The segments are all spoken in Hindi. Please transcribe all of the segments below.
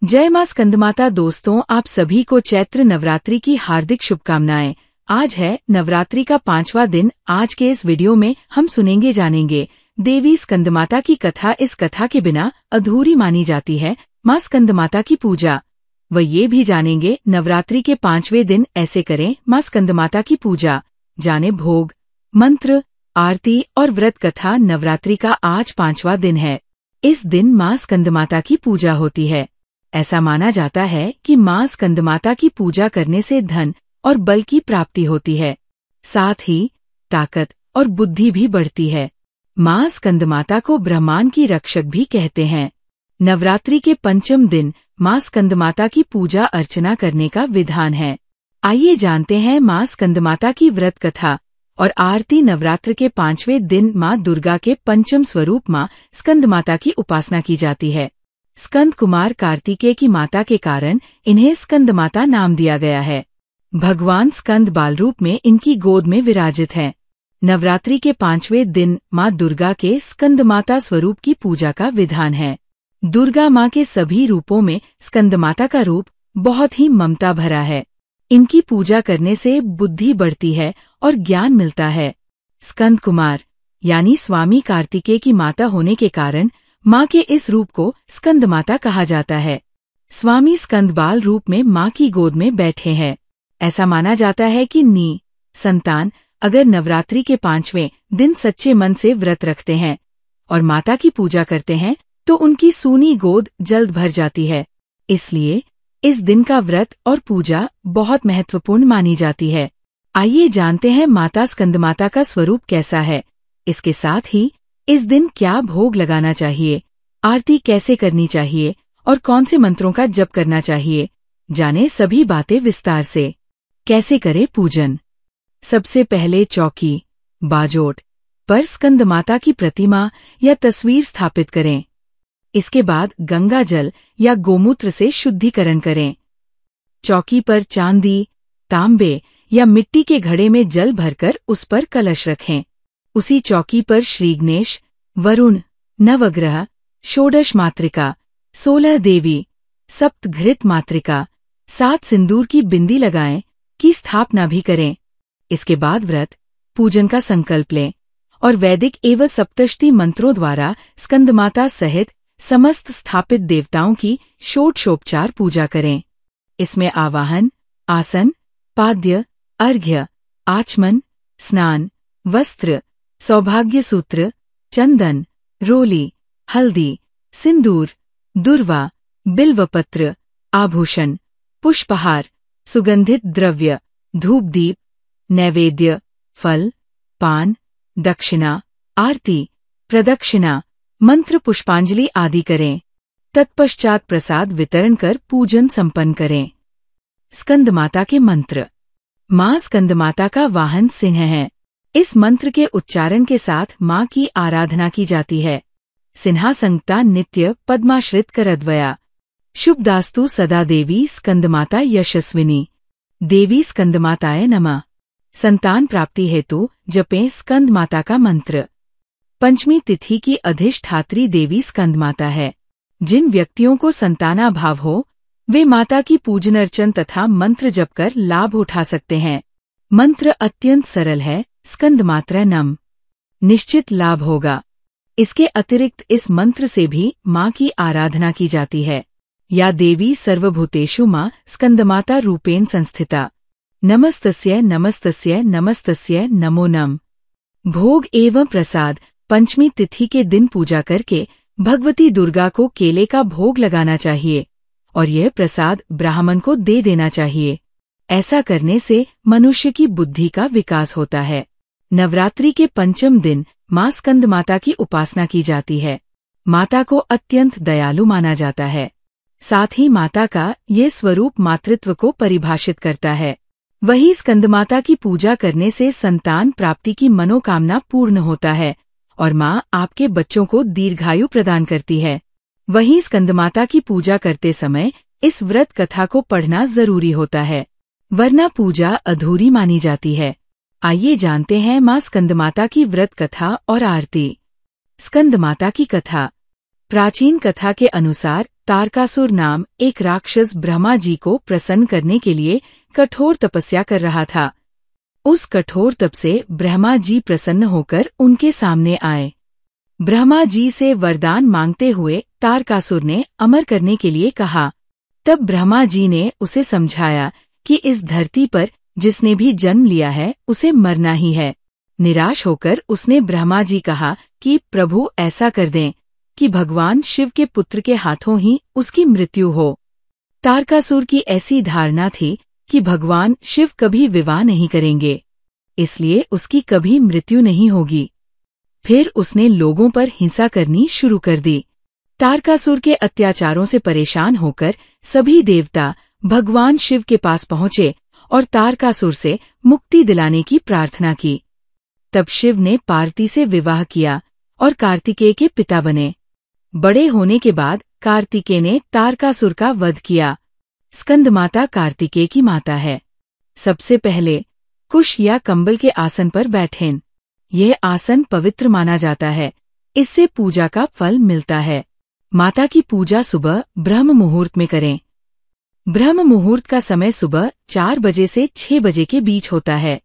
जय मां स्कंदमाता। दोस्तों, आप सभी को चैत्र नवरात्रि की हार्दिक शुभकामनाएं। आज है नवरात्रि का 5वां दिन। आज के इस वीडियो में हम सुनेंगे जानेंगे देवी स्कंदमाता की कथा। इस कथा के बिना अधूरी मानी जाती है मां स्कंदमाता की पूजा। व ये भी जानेंगे नवरात्रि के 5वें दिन ऐसे करें मां स्कंदमाता की पूजा। जाने भोग, मंत्र, आरती और व्रत कथा। नवरात्रि का आज 5वां दिन है। इस दिन मां स्कंदमाता की पूजा होती है। ऐसा माना जाता है कि मां स्कंदमाता की पूजा करने से धन और बल की प्राप्ति होती है, साथ ही ताकत और बुद्धि भी बढ़ती है। मां स्कंदमाता को ब्रह्मांड की रक्षक भी कहते हैं। नवरात्रि के 5वें दिन मां स्कंदमाता की पूजा अर्चना करने का विधान है। आइए जानते हैं मां स्कंदमाता की व्रत कथा और आरती। नवरात्र के 5वें दिन मां दुर्गा के पंचम स्वरूप मां स्कंदमाता की उपासना की जाती है। स्कंद कुमार कार्तिकेय की माता के कारण इन्हें स्कंदमाता नाम दिया गया है। भगवान स्कंद बाल रूप में इनकी गोद में विराजित हैं। नवरात्रि के 5वें दिन मां दुर्गा के स्कंदमाता स्वरूप की पूजा का विधान है। दुर्गा मां के सभी रूपों में स्कंदमाता का रूप बहुत ही ममता भरा है। इनकी पूजा करने से बुद्धि बढ़ती है और ज्ञान मिलता है। स्कंद कुमार यानी स्वामी कार्तिकेय की माता होने के कारण मां के इस रूप को स्कंदमाता कहा जाता है। स्वामी स्कंद बाल रूप में मां की गोद में बैठे हैं। ऐसा माना जाता है कि संतान अगर नवरात्रि के 5वें दिन सच्चे मन से व्रत रखते हैं और माता की पूजा करते हैं तो उनकी सूनी गोद जल्द भर जाती है। इसलिए इस दिन का व्रत और पूजा बहुत महत्वपूर्ण मानी जाती है। आइए जानते हैं माता स्कंदमाता का स्वरूप कैसा है। इसके साथ ही इस दिन क्या भोग लगाना चाहिए, आरती कैसे करनी चाहिए और कौन से मंत्रों का जप करना चाहिए। जाने सभी बातें विस्तार से। कैसे करें पूजन। सबसे पहले चौकी, बाजोट पर स्कंदमाता की प्रतिमा या तस्वीर स्थापित करें। इसके बाद गंगा जल या गोमूत्र से शुद्धिकरण करें। चौकी पर चांदी, तांबे या मिट्टी के घड़े में जल भरकर उस पर कलश रखें। उसी चौकी पर श्री गणेश, वरुण, नवग्रह, षोडश मातृका, 16 देवी, सप्तघृत मातृका, 7 सिंदूर की बिंदी लगाएं की स्थापना भी करें। इसके बाद व्रत पूजन का संकल्प लें और वैदिक एवं सप्तशती मंत्रों द्वारा स्कंदमाता सहित समस्त स्थापित देवताओं की षोडशोपचार पूजा करें। इसमें आवाहन, आसन, पाद्य, अर्घ्य, आचमन, स्नान, वस्त्र, सौभाग्य सूत्र, चंदन, रोली, हल्दी, सिंदूर, दुर्वा, बिल्वपत्र, आभूषण, पुष्पहार, सुगंधित द्रव्य, धूप दीप, नैवेद्य, फल, पान, दक्षिणा, आरती, प्रदक्षिणा, मंत्र पुष्पांजलि आदि करें। तत्पश्चात प्रसाद वितरण कर पूजन संपन्न करें। स्कंदमाता के मंत्र। मां स्कंदमाता का वाहन सिंह है। इस मंत्र के उच्चारण के साथ मां की आराधना की जाती है। सिंहासंगता नित्य पद्माश्रित करद्वया। शुभदास्तु सदा देवी स्कंदमाता यशस्विनी। देवी स्कंदमाताय नमः। संतान प्राप्ति हेतु जपें स्कंदमाता का मंत्र। पंचमी तिथि की अधिष्ठात्री देवी स्कंदमाता है। जिन व्यक्तियों को संतानाभाव हो वे माता की पूजन अर्चन तथा मंत्र जप कर लाभ उठा सकते हैं। मंत्र अत्यंत सरल है, स्कंदमात्रा नम। निश्चित लाभ होगा। इसके अतिरिक्त इस मंत्र से भी मां की आराधना की जाती है। या देवी सर्वभूतेषु मां स्कंदमाता रूपेण संस्थिता। नमस्तस्यै नमस्तस्यै नमस्तस्यै नमो नम। भोग एवं प्रसाद। पंचमी तिथि के दिन पूजा करके भगवती दुर्गा को केले का भोग लगाना चाहिए और यह प्रसाद ब्राह्मण को दे देना चाहिए। ऐसा करने से मनुष्य की बुद्धि का विकास होता है। नवरात्रि के 5वें दिन मां स्कंदमाता की उपासना की जाती है। माता को अत्यंत दयालु माना जाता है। साथ ही माता का ये स्वरूप मातृत्व को परिभाषित करता है। वही स्कंदमाता की पूजा करने से संतान प्राप्ति की मनोकामना पूर्ण होता है और मां आपके बच्चों को दीर्घायु प्रदान करती है। वहीं स्कंदमाता की पूजा करते समय इस व्रत कथा को पढ़ना जरूरी होता है, वरना पूजा अधूरी मानी जाती है। आइए जानते हैं मां स्कंदमाता की व्रत कथा और आरती। स्कंदमाता की कथा। प्राचीन कथा के अनुसार तारकासुर नाम एक राक्षस ब्रह्मा जी को प्रसन्न करने के लिए कठोर तपस्या कर रहा था। उस कठोर तप से ब्रह्मा जी प्रसन्न होकर उनके सामने आए। ब्रह्मा जी से वरदान मांगते हुए तारकासुर ने अमर करने के लिए कहा। तब ब्रह्मा जी ने उसे समझाया कि इस धरती पर जिसने भी जन्म लिया है उसे मरना ही है। निराश होकर उसने ब्रह्मा जी कहा कि प्रभु ऐसा कर दें कि भगवान शिव के पुत्र के हाथों ही उसकी मृत्यु हो। तारकासुर की ऐसी धारणा थी कि भगवान शिव कभी विवाह नहीं करेंगे, इसलिए उसकी कभी मृत्यु नहीं होगी। फिर उसने लोगों पर हिंसा करनी शुरू कर दी। तारकासुर के अत्याचारों से परेशान होकर सभी देवता भगवान शिव के पास पहुंचे और तारकासुर से मुक्ति दिलाने की प्रार्थना की। तब शिव ने पार्वती से विवाह किया और कार्तिकेय के पिता बने। बड़े होने के बाद कार्तिकेय ने तारकासुर का वध किया। स्कंदमाता कार्तिकेय की माता है। सबसे पहले कुश या कंबल के आसन पर बैठें। यह आसन पवित्र माना जाता है, इससे पूजा का फल मिलता है। माता की पूजा सुबह ब्रह्म मुहूर्त में करें। ब्रह्म मुहूर्त का समय सुबह 4 बजे से 6 बजे के बीच होता है।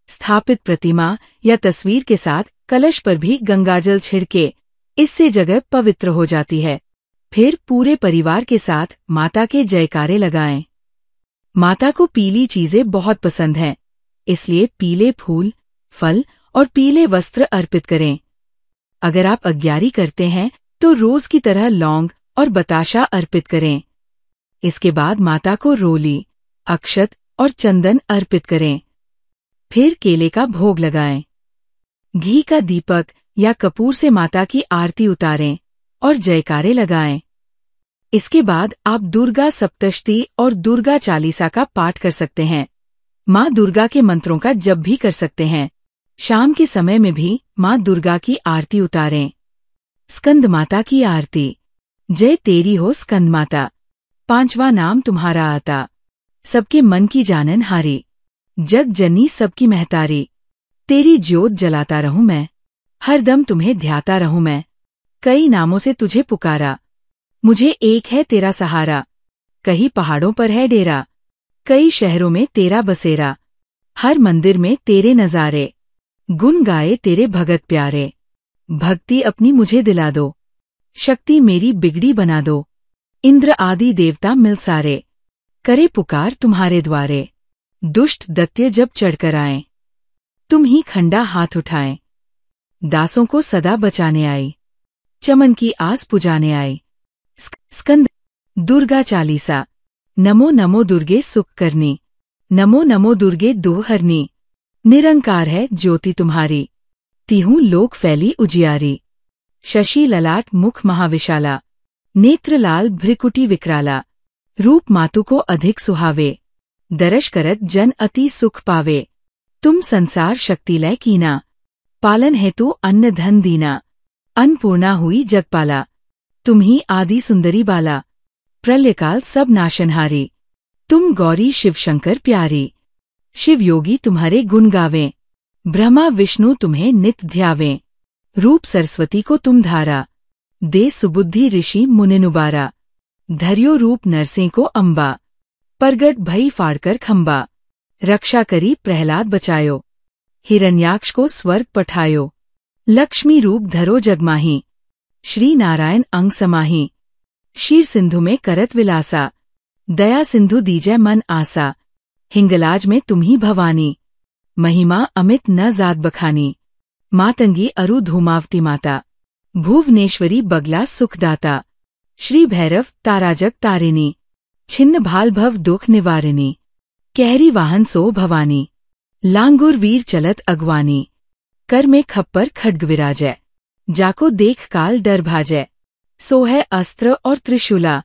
स्थापित प्रतिमा या तस्वीर के साथ कलश पर भी गंगाजल छिड़के, इससे जगह पवित्र हो जाती है। फिर पूरे परिवार के साथ माता के जयकारे लगाएं। माता को पीली चीजें बहुत पसंद हैं, इसलिए पीले फूल, फल और पीले वस्त्र अर्पित करें। अगर आप अग्यारी करते हैं तो रोज की तरह लौंग और बताशा अर्पित करें। इसके बाद माता को रोली, अक्षत और चंदन अर्पित करें। फिर केले का भोग लगाएं। घी का दीपक या कपूर से माता की आरती उतारें और जयकारे लगाएं। इसके बाद आप दुर्गा सप्तशती और दुर्गा चालीसा का पाठ कर सकते हैं। माँ दुर्गा के मंत्रों का जप भी कर सकते हैं। शाम के समय में भी माँ दुर्गा की आरती उतारें। स्कंद माता की आरती। जय तेरी हो स्कंद माता, 5वां नाम तुम्हारा आता। सबके मन की जानन हारी, जग जननी सबकी महतारी। तेरी ज्योत जलाता रहूं मैं, हर दम तुम्हें ध्याता रहूं मैं। कई नामों से तुझे पुकारा, मुझे एक है तेरा सहारा। कहीं पहाड़ों पर है डेरा, कई शहरों में तेरा बसेरा। हर मंदिर में तेरे नजारे, गुन गाए तेरे भगत प्यारे। भक्ति अपनी मुझे दिला दो, शक्ति मेरी बिगड़ी बना दो। इंद्र आदि देवता मिल सारे, करे पुकार तुम्हारे द्वारे। दुष्ट दैत्य जब चढ़कर आए, तुम ही खंडा हाथ उठाएं। दासों को सदा बचाने आई, चमन की आस पुजाने आई। स्कंद दुर्गा चालीसा। नमो नमो दुर्गे सुख करनी, नमो नमो दुर्गे दोहरनी। निरंकार है ज्योति तुम्हारी, तिहूं लोक फैली उजियारी। शशि ललाट मुख महाविशाला, नेत्र लाल भ्रिकुटी विकराला। रूप मातु को अधिक सुहावे, दरश करत जन अति सुख पावे। तुम संसार शक्ति लय कीना, पालन हेतु अन्न धन दीना। अन्नपूर्णा हुई जगपाला, तुम ही आदि सुंदरी बाला। प्रलयकाल सब नाशनहारी, तुम गौरी शिव शंकर प्यारी। शिव योगी तुम्हारे गुण गावें, ब्रह्मा विष्णु तुम्हें नित ध्यावें। रूप सरस्वती को तुम धारा, दे सुबुद्धि ऋषि मुनिनुबारा। धर्यो रूप नरसिंह को अम्बा, परगट भई फाड़कर खंबा। रक्षा करी प्रहलाद बचायो, हिरण्याक्ष को स्वर्ग पठायो। लक्ष्मी रूप धरो जगमाही, श्री नारायण अंग समाही। क्षीर सिंधु में करत विलासा, दया सिंधु दीजय मन आसा। हिंगलाज में तुम ही भवानी, महिमा अमित न जात बखानी। मातंगी अरु धूमावती माता, भुवनेश्वरी बगला सुखदाता। श्री भैरव ताराजग तारिणी, छिन्न भाल भव दुख निवारिणी। कहरी वाहन सो भवानी, लांगुर वीर चलत अगवानी। कर में खप्पर खड्ग विराजय, जाको देख काल डर भाजय। सो है अस्त्र और त्रिशूला,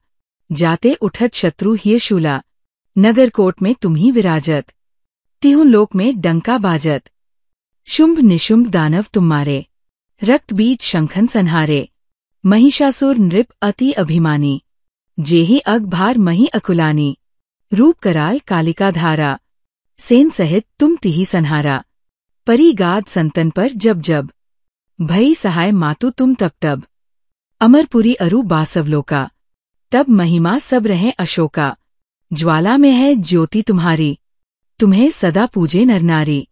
जाते उठत शत्रु हिय शूला। नगर कोट में तुम ही विराजत, तिहुं लोक में डंका बाजत। शुंभ निशुंभ दानव तुम मारे, रक्त बीज शंखन संहारे। महिषासुर नृप अति अभिमानी, जेहि अग भार मही अकुलानी। रूप कराल कालिका धारा, सेन सहित तुम तिहि संहारा। परिगाद संतन पर जब जब, भई सहाय मातु तुम तब तब। अमरपुरी अरु बासवलोका, तब महिमा सब रहे अशोका। ज्वाला में है ज्योति तुम्हारी, तुम्हें सदा पूजे नर नारी।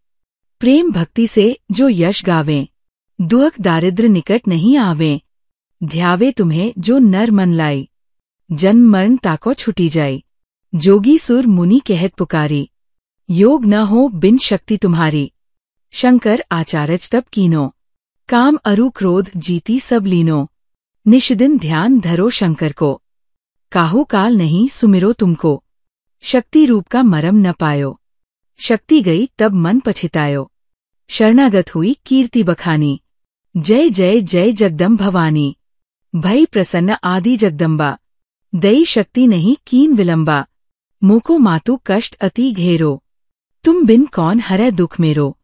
प्रेम भक्ति से जो यश गावें, दुख दारिद्र निकट नहीं आवें। ध्यावे तुम्हें जो नर मन लाई, जन्म मरण ताको छुटी जाई। जोगी सुर मुनि कहत पुकारी, योग न हो बिन शक्ति तुम्हारी। शंकर आचारज तब कीनो, काम अरु क्रोध जीती सब लीनो। निष्दिन ध्यान धरो शंकर को, काहू काल नहीं सुमिरो तुमको। शक्ति रूप का मरम न पायो, शक्ति गई तब मन पछितायो। शरणागत हुई कीर्ति बखानी, जय जय जय जगदम्ब भवानी। भई प्रसन्न आदि जगदम्बा, दई शक्ति नहीं कीन विलंबा। मोको मातु कष्ट अति घेरो, तुम बिन कौन हरै दुख मेरो।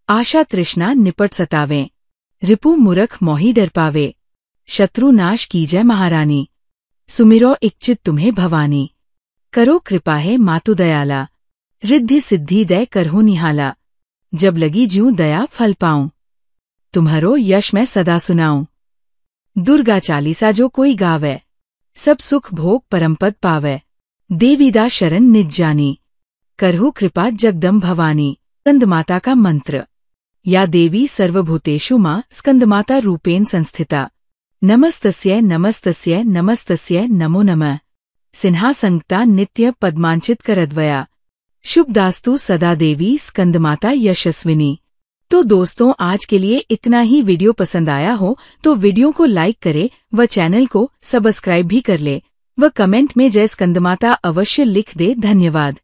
आशा तृष्णा निपट सतावें, रिपु मूरख मोहि डर पावे। शत्रु नाश कीजय महारानी, सुमिरो इच्छित तुम्हें भवानी। करो कृपा है मातु दयाला, रिद्धि सिद्धि दय करहु निहाला। जब लगी ज्यों दया फल पाऊं, तुम्हारो यश मैं सदा सुनाऊं। दुर्गा चालीसा जो कोई गावे, सब सुख भोग परमपद पावे। देवीदा शरण निज जानी, करहु कृपा जगदम्ब भवानी। स्कंदमाता का मंत्र। या देवी सर्वभूतेषु मां स्कंदमाता रूपेण संस्थिता। नमस्तस्यै नमस्तस्यै नमस्तस्यै नमो नमः। सिंहासंगता नित्य पद्मांचित करद्वया, शुभदास्तु सदा देवी स्कंदमाता यशस्विनी। तो दोस्तों, आज के लिए इतना ही। वीडियो पसंद आया हो तो वीडियो को लाइक करे व चैनल को सब्सक्राइब भी कर ले व कमेंट में जय स्कंदमाता अवश्य लिख दे। धन्यवाद।